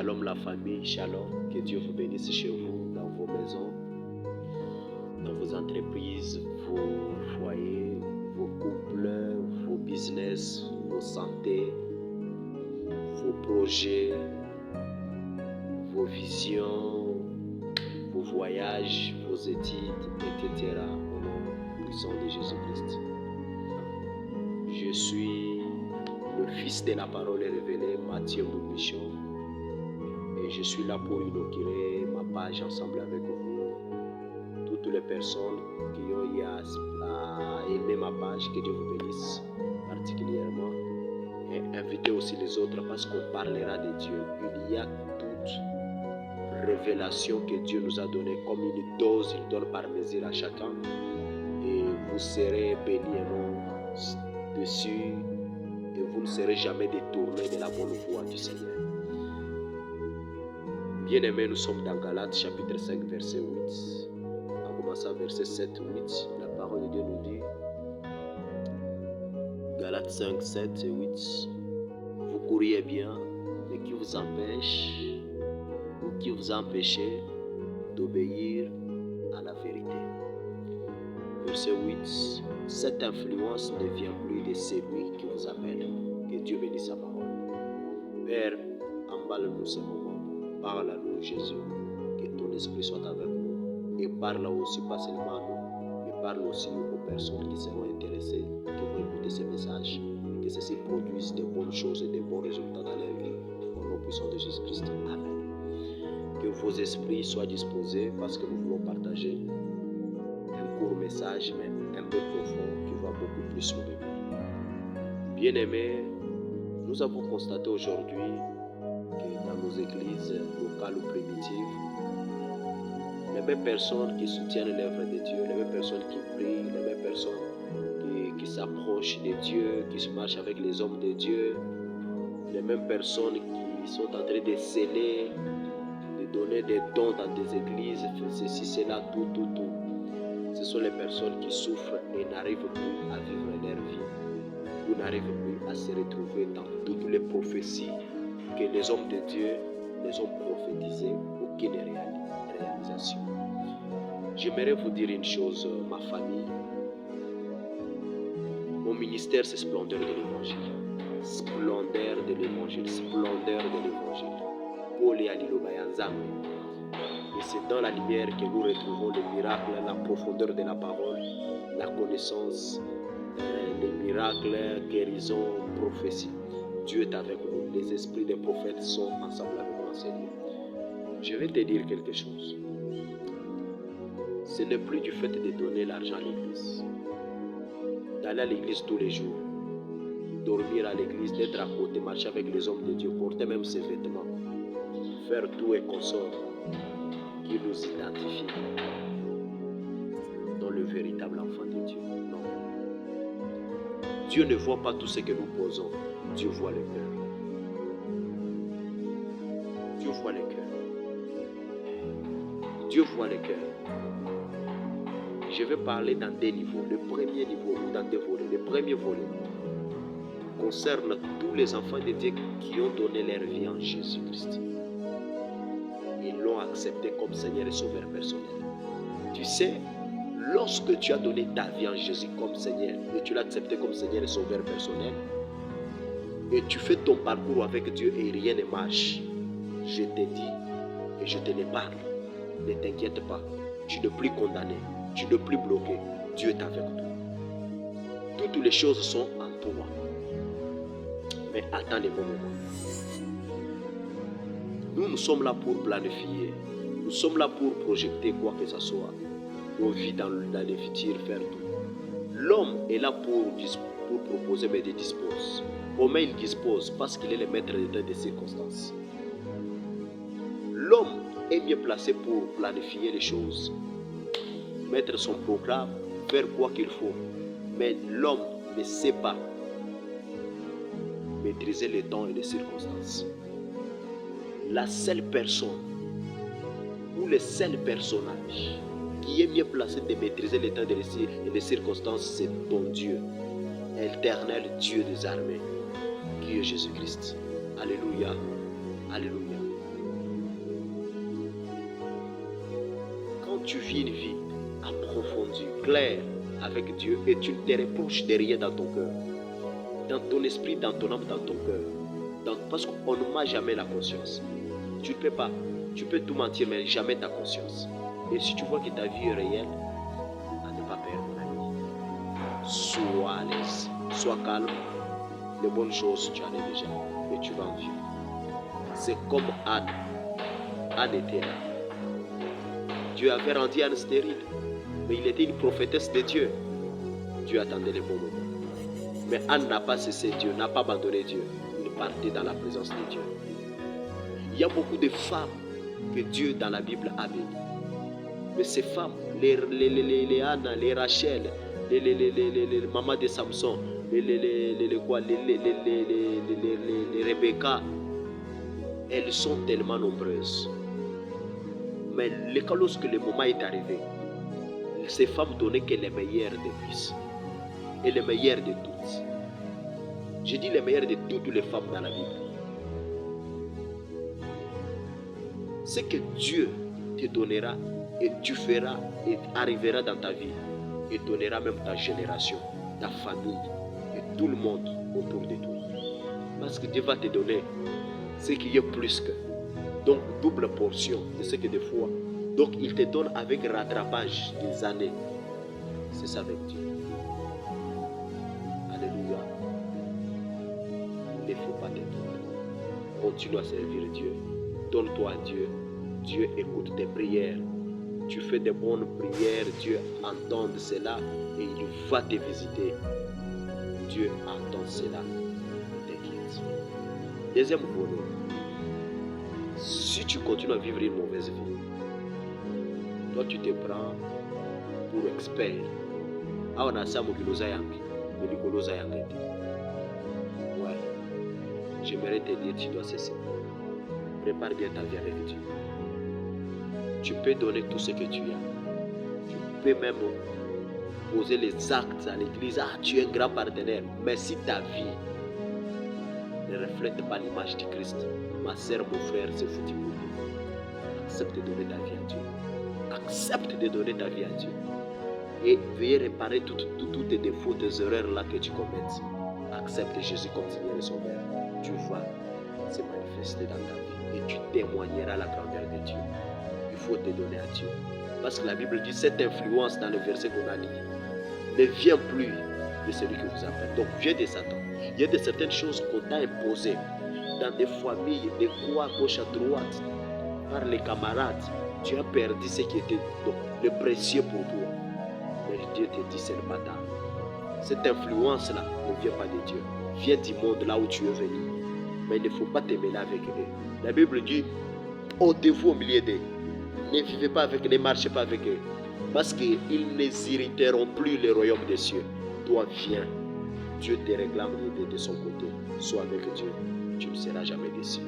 Shalom la famille, shalom, que Dieu vous bénisse chez vous, dans vos maisons, dans vos entreprises, vos foyers, vos couples, vos business, vos santé, vos projets, vos visions, vos voyages, vos études, etc. Au nom puissant de Jésus-Christ. Je suis le Fils de la parole révélée, Mathieu Moubichon. Et je suis là pour inaugurer ma page ensemble avec vous. Toutes les personnes qui ont eu à aimer ma page, que Dieu vous bénisse particulièrement. Et invitez aussi les autres parce qu'on parlera de Dieu. Il y a toute révélation que Dieu nous a donnée comme une dose, il donne par mesure à chacun. Et vous serez bénis et non dessus. Et vous ne serez jamais détournés de la bonne voie du Seigneur. Bien-aimés, nous sommes dans Galates chapitre 5 verset 8. En commençant verset 7-8, la parole de Dieu nous dit, Galates 5, 7 et 8, vous courriez bien, mais qui vous empêche ou qui vous a empêché d'obéir à la vérité. Verset 8, cette influence ne vient plus de celui qui vous appelle. Que Dieu bénisse sa parole. Père, emballe-nous ce moment. Parle à nous, Jésus, que ton esprit soit avec nous. Et parle aussi, pas seulement à nous, mais parle aussi aux personnes qui seront intéressées, qui vont écouter ces messages. Que ceci produise de bonnes choses et de bons résultats dans leur vie. Au nom puissant de Jésus-Christ. Amen. Que vos esprits soient disposés parce que nous voulons partager un court message, mais un peu profond, qui va beaucoup plus nous bénir. Bien-aimés, nous avons constaté aujourd'hui dans nos églises locales ou primitives, les mêmes personnes qui soutiennent l'œuvre de Dieu, les mêmes personnes qui prient, les mêmes personnes qui s'approchent de Dieu, qui se marchent avec les hommes de Dieu, les mêmes personnes qui sont en train de sceller, de donner des dons dans des églises, ceci, cela, tout. Ce sont les personnes qui souffrent et n'arrivent plus à vivre leur vie, ou n'arrivent plus à se retrouver dans toutes les prophéties que les hommes de Dieu les ont prophétisées, aucune réalisation. J'aimerais vous dire une chose, ma famille. Mon ministère, c'est splendeur de l'évangile. Splendeur de l'évangile, splendeur de l'évangile. Paul et Alilobayanzame. Et c'est dans la lumière que nous retrouvons le miracle, la profondeur de la parole, la connaissance, les miracles, guérison, prophétie. Dieu est avec nous. Les esprits des prophètes sont ensemble avec nous, Seigneur. Je vais te dire quelque chose. Ce n'est plus du fait de donner l'argent à l'église, d'aller à l'église tous les jours, dormir à l'église, d'être à côté, marcher avec les hommes de Dieu, porter même ses vêtements, faire tout et consort qui nous identifie dans le véritable enfant de Dieu. Non. Dieu ne voit pas tout ce que nous posons. Dieu voit le cœur. Dieu voit le cœur. Dieu voit le cœur. Je vais parler dans des niveaux. Le premier niveau, ou dans des volets. Le premier volet concerne tous les enfants de Dieu qui ont donné leur vie en Jésus-Christ. Ils l'ont accepté comme Seigneur et Sauveur personnel. Tu sais, lorsque tu as donné ta vie en Jésus comme Seigneur, et tu l'as accepté comme Seigneur et Sauveur personnel, et tu fais ton parcours avec Dieu et rien ne marche, je te dis et je te le parle, ne t'inquiète pas, tu n'es plus condamné, tu n'es plus bloqué, Dieu est avec toi. Toutes les choses sont en toi. Mais attends le bon moment. Nous sommes là pour planifier, nous sommes là pour projeter quoi que ce soit, nos vies dans le futur, faire tout. L'homme est là pour proposer, mais il dispose. Comment il dispose? Parce qu'il est le maître de temps des circonstances. L'homme est mieux placé pour planifier les choses, mettre son programme, faire quoi qu'il faut. Mais l'homme ne sait pas maîtriser les temps et les circonstances. La seule personne ou le seul personnage qui est mieux placé de maîtriser les temps et les circonstances, c'est ton Dieu, éternel Dieu des armées, qui est Jésus-Christ. Alléluia, alléluia. quand tu vis une vie approfondie, claire avec Dieu, et tu ne te reproches de rien dans ton cœur, dans ton esprit, dans ton âme, dans ton cœur. Parce qu'on ne ment jamais la conscience. Tu ne peux pas. Tu peux tout mentir, mais jamais ta conscience. Et si tu vois que ta vie est réelle, à ne pas perdre la vie. Sois à l'aise, sois calme. Les bonnes choses, tu en es déjà. Et tu vas en vivre. C'est comme Anne. Anne était là. Dieu avait rendu Anne stérile. Mais il était une prophétesse de Dieu. Dieu attendait les bons moments. Mais Anne n'a pas cessé Dieu, n'a pas abandonné Dieu. Il partait dans la présence de Dieu. Il y a beaucoup de femmes que Dieu dans la Bible a bénies. Mais ces femmes, les Anna, les Rachel, les mamans de Samson, les Rebecca, elles sont tellement nombreuses. Mais lorsque le moment est arrivé, ces femmes donnaient que les meilleures de plus. Et les meilleures de toutes. Je dis les meilleures de toutes les femmes dans la Bible. Ce que Dieu te donnera et tu feras et arrivera dans ta vie et donnera même ta génération, ta famille et tout le monde autour de toi. Parce que Dieu va te donner ce qui est plus que. Donc double portion de ce que des fois. Donc il te donne avec rattrapage des années. C'est ça avec Dieu. Alléluia. Il ne faut pas t'étonner. Continue à servir Dieu. Donne-toi à Dieu. Dieu écoute tes prières. Tu fais de bonnes prières. Dieu entend cela et il va te visiter. Dieu entend cela. T'inquiète. Deuxième volet. Si tu continues à vivre une mauvaise vie, toi tu te prends pour expert. Ah, on a ça, ouais, j'aimerais te dire, tu dois cesser. Prépare bien ta vie avec Dieu. Tu peux donner tout ce que tu as. Tu peux même poser les actes à l'église. Ah, tu es un grand partenaire. Mais si ta vie ne reflète pas l'image du Christ, ma soeur, mon frère, c'est foutu pour nous. Accepte de donner ta vie à Dieu. Accepte de donner ta vie à Dieu. Et veuillez réparer tous tes défauts, tes erreurs là que tu commets. Accepte Jésus comme Seigneur et Sauveur. Dieu va se manifester dans ta vie et tu témoigneras la grandeur de Dieu. Il faut te donner à Dieu. Parce que la Bible dit cette influence dans le verset qu'on a lu ne vient plus de celui que vous appelez. Donc vient de Satan. Il y a de certaines choses qu'on t'a imposées dans des familles, des croix gauche à droite, par les camarades. Tu as perdu ce qui était donc, le précieux pour toi. Mais Dieu te dit c'est le bâtard. Cette influence-là ne vient pas de Dieu. Vient du monde là où tu es venu. Mais il ne faut pas te mêler avec eux. La Bible dit, ôtez-vous au milieu d'eux. Ne vivez pas avec eux, ne marchez pas avec eux. Parce qu'ils n'hériteront plus le royaume des cieux. Toi, viens. Dieu te réclame de son côté. Sois avec Dieu. Tu ne seras jamais déçu.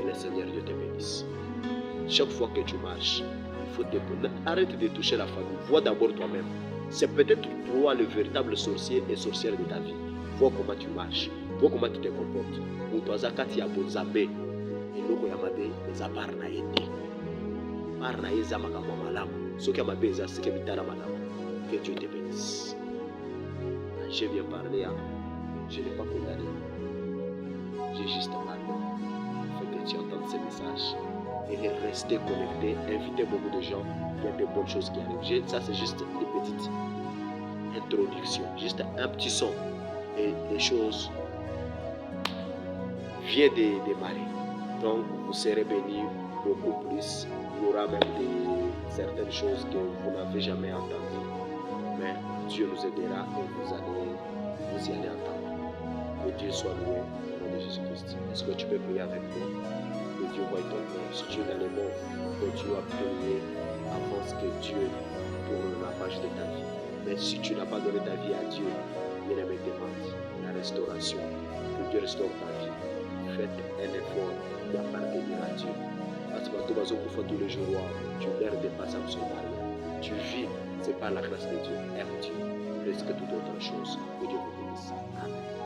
Et le Seigneur Dieu te bénisse. Chaque fois que tu marches, il faut te prendre. Arrête de toucher la famille. Vois d'abord toi-même. C'est peut-être toi le véritable sorcier et sorcière de ta vie. Vois comment tu marches. Vois comment tu te comportes. Pour toi, quand tu as beau zaber, et l'eau yamabe, les aparna été. Parna ezama kama malamu. Ce qui m'a béni, c'est que mitara malamu. Que Dieu te bénisse. Je viens parler, hein. Je n'ai pas condamné. J'ai juste parlé. Il faut que tu entendes ces messages. Et rester connecté, inviter beaucoup de gens. Il y a de bonnes choses qui arrivent. Ça, c'est juste une petite introduction. Juste un petit son. Et les choses viennent de démarrer. Donc, vous serez bénis beaucoup plus. Il y aura même certaines choses que vous n'avez jamais entendues. Mais Dieu nous aidera et vous y allez entendre. Que Dieu soit loué au nom de Jésus-Christ. Est-ce que tu peux prier avec moi? Que Dieu voie ton cœur. Si tu es dans les mots, continue à prier avant que Dieu tourne la page de ta vie. Mais si tu n'as pas donné ta vie à Dieu, il me demande la restauration. Que Dieu restaure ta vie. Faites un effort d'appartenir à Dieu. Parce que tu vas au tous les jours, tu perds des passes absolument. Tu vis, c'est par la grâce de Dieu. Aime Dieu. Plus que toute autre chose. Que Dieu vous bénisse. Amen.